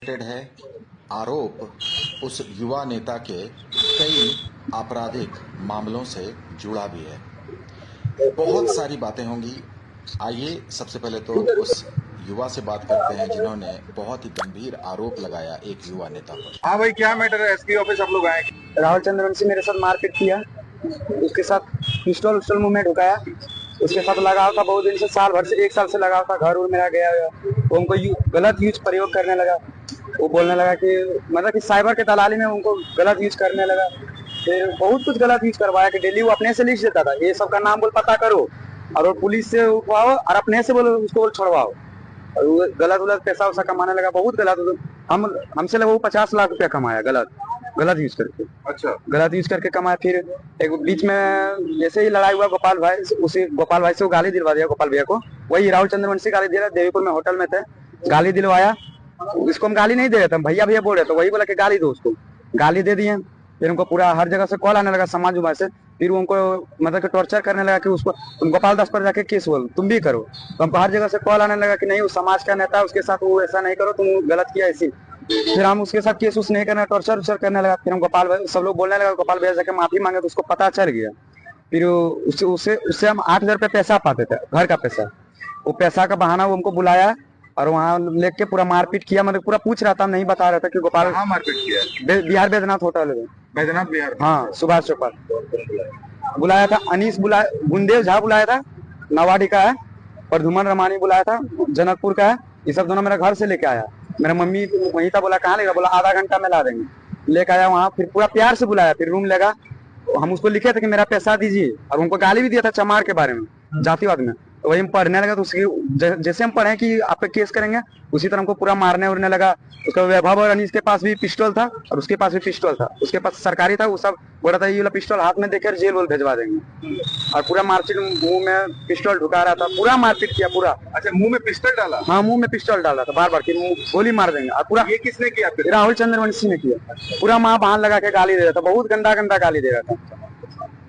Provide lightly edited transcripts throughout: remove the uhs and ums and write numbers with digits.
है आरोप उस युवा नेता के कई आपराधिक मामलों से जुड़ा भी है। बहुत सारी बातें होंगी। आइए सबसे पहले तो उस युवा से बात करते हैं जिन्होंने बहुत ही गंभीर आरोप लगाया एक युवा नेता पर। हाँ भाई, क्या मैटर है? एसपी ऑफिस आप लोग आए? राहुल चंद्रवंशी मेरे साथ मारपीट किया, उसके साथ पिस्टल उस्टल मुंह में ढुकाया, उसके साथ लगाव था बहुत दिन से, साल भर से 1 साल से लगाव था। घर मेरा गया वो हमको गलत यूज प्रयोग करने लगा। वो बोलने लगा कि मतलब कि साइबर के दलाली में उनको गलत यूज करने लगा। फिर बहुत कुछ गलत यूज करवाया कि डेली वो अपने से लिख देता था, ये सब का नाम बोल पता करो और वो पुलिस से उठवाओ और अपने से बोलो उसको छोड़वाओ। और वो गलत पैसा वैसा कमाने लगा, बहुत गलत। हमसे लगा वो 50 लाख रुपया कमाया गलत यूज करके। अच्छा, गलत यूज करके कमाया। फिर एक बीच में जैसे ही लड़ाई हुआ गोपाल भाई, उसी गोपाल भाई से वो गाली दिलवा दिया गोपाल भैया को। वही राहुल चंद्रवंशी गाली दे रहा, देवीपुर में होटल में थे, गाली दिलवाया। इसको हम गाली नहीं दे रहे थे, भैया भैया बोल रहे थे, वही बोला कि गाली दो उसको, गाली दे दिए। फिर उनको पूरा हर जगह से कॉल आने लगा समाज उमाज से। फिर उनको मतलब कि टॉर्चर करने लगा कि उसको तुम गोपाल दास पर जाके केस बोल, तुम भी करो। तो हमको हर जगह से कॉल आने लगा कि नहीं वो समाज का नेता है, उसके साथ वो ऐसा नहीं करो, तुम गलत किया ऐसी। फिर हम उसके साथ केस उस नहीं करना, टॉर्चर उर्चर करने लगा। फिर हम गोपाल भाई सब लोग बोलने लगा, गोपाल भैया जाके माफी मांगे तो उसको पता चल गया। फिर उससे हम 8,000 रुपये पैसा पाते थे, घर का पैसा। वो पैसा का बहाना वो हमको बुलाया और वहाँ लेके पूरा मारपीट किया। मतलब पूरा पूछ रहा था, नहीं बता रहा था कि गोपाल। कहाँ मारपीट किया? बिहार बैद्यनाथ होटल में, बैद्यनाथ बिहार। हाँ, सुभाष चौक पर बुलाया था। अनीस बुलाया, गुंदेव झा बुलाया था, नवाडी का है, और धुमन रमानी बुलाया था, जनकपुर का है। ये सब दोनों मेरा घर से लेके आया। मेरा मम्मी वहीं था, बोला कहाँ लेगा, बोला आधा घंटा में ला देंगे। लेके आया वहाँ, फिर पूरा प्यार से बुलाया। फिर रूम लेगा, हम उसको लिखे थे कि मेरा पैसा दीजिए, और उनको गाली भी दिया था चमार के बारे में, जातिवाद में। तो वही हम पढ़ने लगा, तो उसकी जैसे हम पढ़े कि आप पे केस करेंगे, उसी तरह हमको पूरा मारने उड़ने लगा। उसका वैभव और अनीस के पास भी पिस्टल था और उसके पास भी पिस्टल था, उसके पास सरकारी था। वो सब बोल रहा था ये वाला पिस्टल हाथ में देकर जेल वोल भेजवा देंगे। और पूरा मारपीट, मुंह में पिस्टल ढुका रहा था, पूरा मारपीट किया पूरा। अच्छा, मुंह में पिस्टल डाला? हाँ, मुंह में पिस्टल डाला था बार बार कि गोली मार देंगे। और पूरा ये किसने किया? राहुल चंद्रवंशी ने किया। पूरा माँ बहान लगा के गाली दे रहा था, बहुत गंदा गंदा गाली दे रहा था।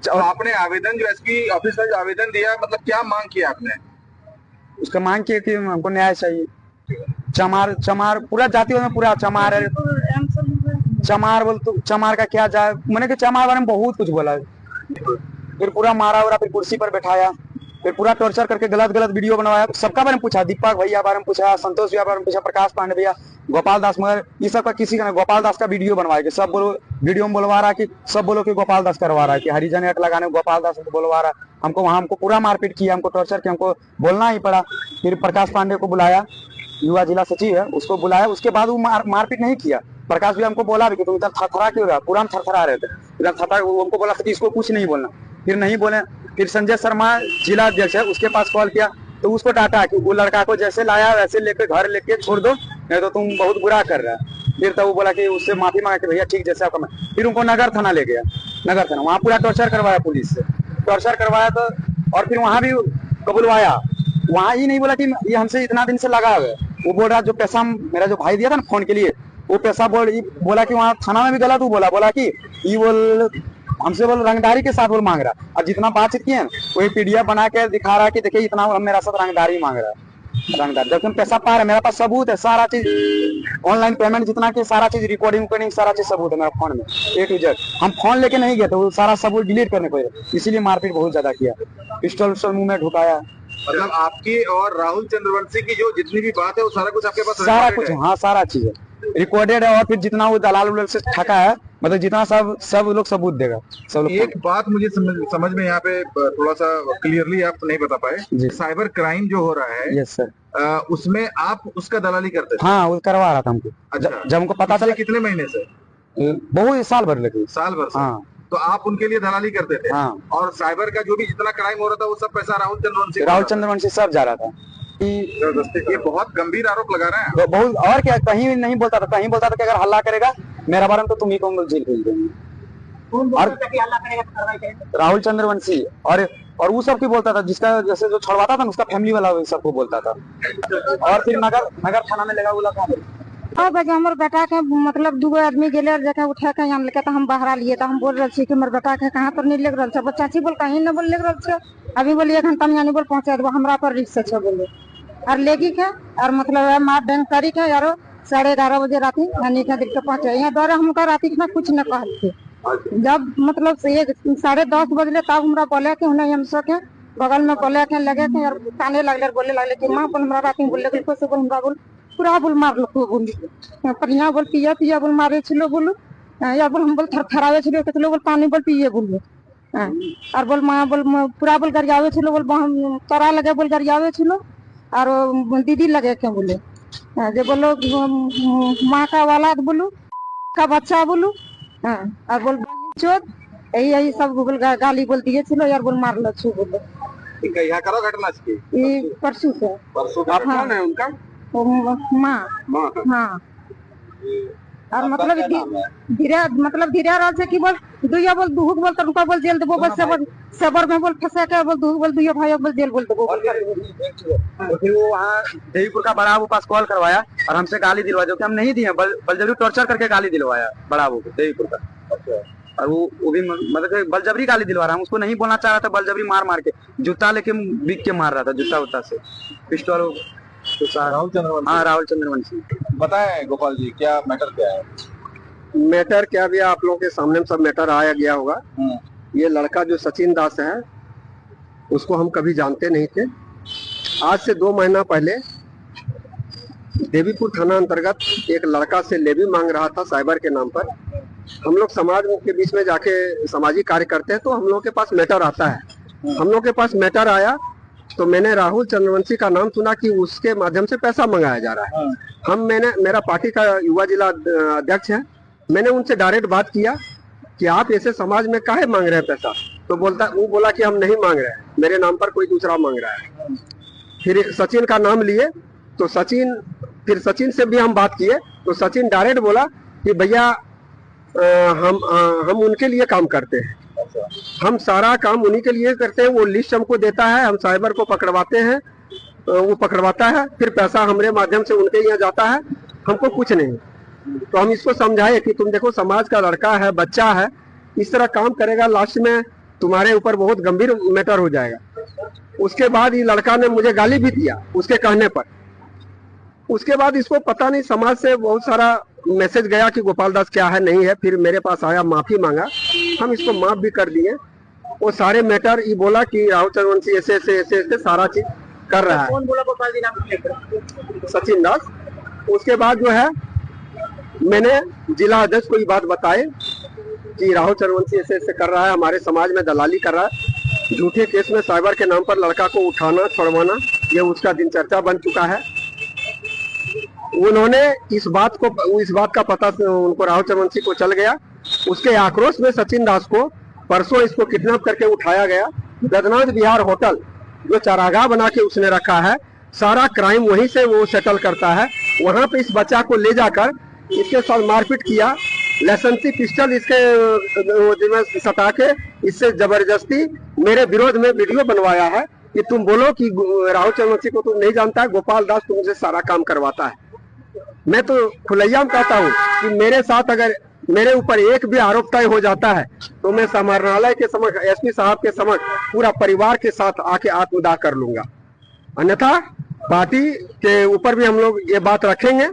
तो आपने आवेदन, जो एसपी ऑफिस में जो आवेदन दिया, मतलब क्या मांग किया आपने? उसका मांग किया कि हमको न्याय चाहिए। चमार पूरा जाति में पूरा चमार है। चमार बोल तो चमार का क्या जाए, मैंने कि चमार बारे में बहुत कुछ बोला। फिर पूरा मारा उरा, फिर कुर्सी पर बैठाया, फिर पूरा टॉर्चर करके गलत वीडियो बनवाया। सबका बारे में पूछा, दीपक भैया बारे में पूछा, संतोष भैया बारे में पूछा, प्रकाश पांडे भैया, गोपाल दास, मगर ये सब का किसी का नहीं। गोपाल दास का वीडियो बनवाया कि सब बोलो, वीडियो में बोलवा रहा कि सब बोलो कि गोपाल दास करवा रहा है, कि हरिजन एक्ट लगाने गोपाल दास को बोलवा रहा है। हमको वहाँ हमको पूरा मारपीट किया, हमको टॉर्चर किया, हमको बोलना ही पड़ा। फिर प्रकाश पांडे को बुलाया, युवा जिला सचिव है, उसको बुलाया। उसके बाद वो मारपीट नहीं किया। प्रकाश भी हमको बोला भी कि तुम इधर थरथरा क्यों रहा, पूरा हम थरथरा रहे थे इधर थरथरा। वो हमको बोला कि इसको कुछ नहीं बोलना, फिर नहीं बोले। फिर संजय शर्मा जिला अध्यक्ष है, उसके पास कॉल किया तो उसको डांटा कि वो लड़का को जैसे लाया वैसे लेके घर लेके छोड़ दो, नहीं तो तुम बहुत बुरा कर रहा है। फिर तो वो बोला कि उससे माफी मांगा कि भैया ठीक जैसे आपका। फिर उनको नगर थाना ले गया, नगर थाना, वहाँ पूरा टॉर्चर करवाया, पुलिस से टॉर्चर करवाया। तो और फिर वहाँ भी कबुलवाया, वहाँ ही नहीं बोला कि ये हमसे इतना दिन से लगा हुआ है। वो बोल रहा जो पैसा मेरा जो भाई दिया था ना फोन के लिए, वो पैसा बोला कि वहाँ थाना में भी गलत। वो बोला कि ये बोल हमसे बोल रंगदारी के साथ बोल मांग रहा। और जितना बातचीत किए वही पीडीएफ बना के दिखा रहा है कि देखिए इतना मेरा साथ रंगदारी मांग रहा है। रंगदारी जब तुम पैसा पा रहे, मेरे पास सबूत है, सारा चीज ऑनलाइन पेमेंट जितना की सारा चीज, रिकॉर्डिंग सारा चीज सबूत है मेरा फोन में, A to Z। हम फोन लेके नहीं गए थे, वो सारा सबूत डिलीट करने को, इसीलिए मारपीट बहुत ज्यादा किया, पिस्टल उस्टल मुंह में ढुकाया। मतलब आपकी और राहुल चंद्रवंशी की जो जितनी भी बात है वो सारा कुछ आपके पास सारा कुछ, हाँ सारा चीज है, रिकॉर्डेड है। और फिर जितना वो दलाल उलाल से ठगा है, मतलब जितना सब लोग सबूत देगा सब लोग। एक बात मुझे समझ में यहाँ पे थोड़ा सा क्लियरली आप नहीं बता पाए, साइबर क्राइम जो हो रहा है, यस सर, उसमें आप उसका दलाली करते थे? हाँ, वो करवा रहा था हमको। अच्छा, जब हमको पता चला। कितने महीने से? बहुत साल भर लगे। साल भर से? हाँ। तो आप उनके लिए दलाली करते थे? हाँ। और साइबर का जो भी जितना क्राइम हो रहा था वो सब पैसा राहुल चंद्रवंशी सब जा रहा था। ये बहुत गंभीर आरोप लगा रहे हैं। तो बहुत, और क्या, कहीं नहीं बोलता था, कहीं बोलता था कि अगर हल्ला करेगा मेरा बारे में तो तुम ही को जेल भेज देंगे। और राहुल चंद्रवंशी और वो सब की बोलता था, जिसका जैसे जो छड़वाता था ना उसका फैमिली वाला सबको बोलता था। और फिर नगर थाना में लगा बोला था। हाँ बजे हमारे बेटा के मतलब 2 आदमी गेले जगह उठा के यहाँ लेके तो हम बाहर लिए, तो हम बोल रहे थे कि मेरे बेटा के कहाँ पर नहीं लग रहा है। बच्चा बोल कहीं न बोल लग रहा है, अभी बोलिए 1 घंटा में यानी बोल पहुँचा देव हमरा पर रिक्स से बोले। और लेगी के और मतलब मार बैंक करी के यारो 11:30 बजे राती यानी क्या दिक्कत पहुंचे यहाँ द्वारा हमका राती में कुछ न कहते। जब मतलब से 10:30 बजले तब हमरा बोले कि उन्हें हम सके बगल में बोले के लगे के यार काने लगले बोले लगले कि मां बोल हमरा राती बोले कि कैसे बोल हमरा बोल पूरा बोल मार लो बोल परिया बोल पिया पिया बोल मारे छिलो बोल या बोल हम बोल थरथरावे छिलो कितलो बोल पानी बोल पिए बोल और बोल मां बोल पूरा बोल गरियावे छिलो बोल तोरा लगे बोल गरियावे छिलो और दीदी लगे के बोले जे बोलो माँ का औलाद बोलू का बच्चा बोलू और बोल चोद यही यही सब बोल गाली बोल दिए छिलो यार बोल मार लो छू बोले यहाँ करो घटना की ये परसों से परसों का हाँ। कौन है उनका माँ माँ का हाँ और आपका मतलब क्या नाम है? धीरे राज से की बोल दुइया बोल दुहुक बोल तनका बोल जेल देबो बोल सबर में बोल फंसा के बोल दुहुक बोल दुइया भाई बोल जेल बोल देबो तो फिर वो वहाँ देवीपुर का बड़ा वो पास कॉल करवाया और हमसे गाली दिलवाया जो कि हम नहीं दिए बलजबरी टॉर्चर करके गाली दिलवाया बड़ा वो देवीपुर का। और वो भी मतलब बलजबरी गाली दिलवा रहा है, उसको नहीं बोलना चाह रहा था, बलजबरी मार मार के जूता लेके बिक के मार रहा था, जूता उता से पिस्टल। राहुल चंद्रवंशी। हाँ राहुल चंद्रवंशी। बताएं गोपाल जी क्या मैटर क्या है? मैटर क्या भी आप लोगों के सामने सब मैटर आया गया होगा। ये लड़का जो सचिन दास है उसको हम कभी जानते नहीं थे। आज से 2 महीना पहले देवीपुर थाना अंतर्गत एक लड़का से लेवी मांग रहा था साइबर के नाम पर। हम लोग समाज के बीच में जाके सामाजिक कार्य करते हैं तो हम लोग के पास मैटर आता है। हम लोग के पास मैटर आया तो मैंने राहुल चंद्रवंशी का नाम सुना कि उसके माध्यम से पैसा मंगाया जा रहा है। मेरा पार्टी का युवा जिला अध्यक्ष है, मैंने उनसे डायरेक्ट बात किया कि आप ऐसे समाज में काहे मांग रहे हैं पैसा, तो वो बोला कि हम नहीं मांग रहे हैं, मेरे नाम पर कोई दूसरा मांग रहा है। फिर सचिन का नाम लिए तो सचिन से भी हम बात किए तो सचिन डायरेक्ट बोला कि भैया हम उनके लिए काम करते हैं, हम सारा काम उन्हीं के लिए करते हैं, वो लिस्ट हमको देता है, हम साइबर को पकड़वाते हैं, वो पकड़वाता है, फिर पैसा हमारे माध्यम से उनके यहाँ जाता है, हमको कुछ नहीं। तो हम इसको समझाए कि तुम देखो समाज का लड़का है, बच्चा है, इस तरह काम करेगा लास्ट में तुम्हारे ऊपर बहुत गंभीर मैटर हो जाएगा। उसके बाद ये लड़का ने मुझे गाली भी दिया उसके कहने पर। उसके बाद इसको पता नहीं समाज से बहुत सारा मैसेज गया कि गोपाल दास क्या है नहीं है, फिर मेरे पास आया, माफी मांगा, हम इसको माफ भी कर दिए। वो सारे मैटर ये बोला कि राहुल चंद्रवंशी ऐसे सारा चीज कर रहा है। कौन बोला गोपाल जी नाम? सचिन दास। उसके बाद जो है मैंने जिला अध्यक्ष को ये बात बताई कि राहुल चंद्रवंशी ऐसे कर रहा है, हमारे समाज में दलाली कर रहा है, झूठे केस में साइबर के नाम पर लड़का को उठाना छुड़वाना ये उसका दिनचर्या बन चुका है। उन्होंने इस बात का पता उनको राहुल चंद्रवंशी को चल गया। उसके आक्रोश में सचिन दास को परसों इसको किडनैप करके उठाया गया। गदनाथ बिहार होटल जो चारागाह बना के उसने रखा है, सारा क्राइम वहीं से वो सेटल करता है। वहां पे इस बच्चा को ले जाकर इसके साथ मारपीट किया, लाइसेंसी पिस्टल इसके सटा के इससे जबरदस्ती मेरे विरोध में वीडियो बनवाया है कि तुम बोलो कि राहुल चंद्रवंशी को तुम नहीं जानता है, गोपाल दास तुमसे सारा काम करवाता है। मैं तो खुलेआम कहता हूँ कि मेरे साथ अगर मेरे ऊपर एक भी आरोप तय हो जाता है तो मैं समाहरणालय के समक्ष, एसपी साहब के समक्ष पूरा परिवार के साथ आके आत्मदाह कर लूंगा। अन्यथा पार्टी के ऊपर भी हम लोग ये बात रखेंगे।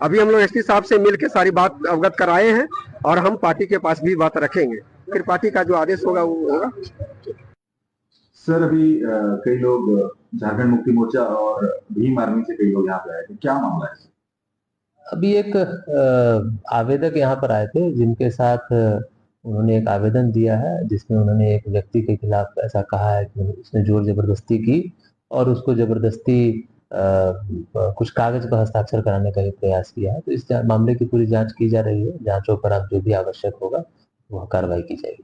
अभी हम लोग एसपी साहब से मिलकर सारी बात अवगत कराए हैं और हम पार्टी के पास भी बात रखेंगे, फिर पार्टी का जो आदेश होगा वो होगा। सर अभी कई लोग झारखंड मुक्ति मोर्चा और भीम आर्मी से कई लोग यहाँ पे आए थे, क्या मामला है? अभी एक आवेदक यहाँ पर आए थे जिनके साथ उन्होंने एक आवेदन दिया है जिसमें उन्होंने एक व्यक्ति के खिलाफ ऐसा कहा है कि उसने जोर जबरदस्ती की और उसको जबरदस्ती कुछ कागज पर हस्ताक्षर कराने का भी प्रयास किया है। तो इस मामले की पूरी जांच की जा रही है। जांचों पर अब जो भी आवश्यक होगा वह कार्रवाई की जाएगी।